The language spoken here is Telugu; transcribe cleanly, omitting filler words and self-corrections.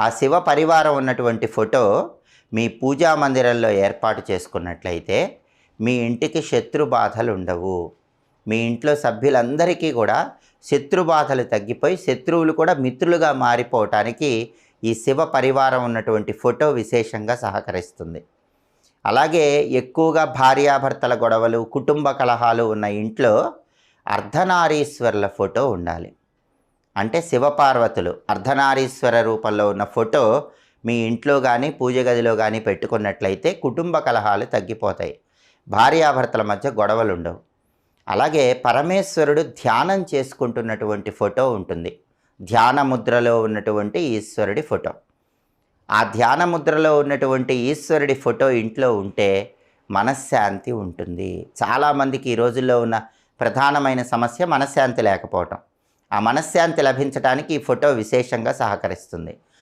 ఆ శివ పరివారం ఉన్నటువంటి ఫోటో మీ పూజా మందిరంలో ఏర్పాటు చేసుకున్నట్లయితే మీ ఇంటికి శత్రు బాధలు ఉండవు. మీ ఇంట్లో సభ్యులందరికీ కూడా శత్రు బాధలు తగ్గిపోయి శత్రువులు కూడా మిత్రులుగా మారిపోవటానికి ఈ శివ పరివారం ఉన్నటువంటి ఫోటో విశేషంగా సహకరిస్తుంది. అలాగే ఎక్కువగా భార్యాభర్తల గొడవలు, కుటుంబ కలహాలు ఉన్న ఇంట్లో అర్ధనారీశ్వరుల ఫోటో ఉండాలి. అంటే శివపార్వతులు అర్ధనారీశ్వర రూపంలో ఉన్న ఫోటో మీ ఇంట్లో కానీ పూజ గదిలో కానీ పెట్టుకున్నట్లయితే కుటుంబ కలహాలు తగ్గిపోతాయి, భార్యాభర్తల మధ్య గొడవలు ఉండవు. అలాగే పరమేశ్వరుడు ధ్యానం చేసుకుంటున్నటువంటి ఫోటో ఉంటుంది. ధ్యాన ముద్రలో ఉన్నటువంటి ఈశ్వరుడి ఫోటో. ఆ ధ్యాన ముద్రలో ఉన్నటువంటి ఈశ్వరుడి ఫోటో ఇంట్లో ఉంటే మనశ్శాంతి ఉంటుంది. చాలామందికి ఈ రోజుల్లో ఉన్న ప్రధానమైన సమస్య మనశ్శాంతి లేకపోవటం. ఆ మనశ్శాంతి లభించడానికి ఈ ఫోటో విశేషంగా సహకరిస్తుంది.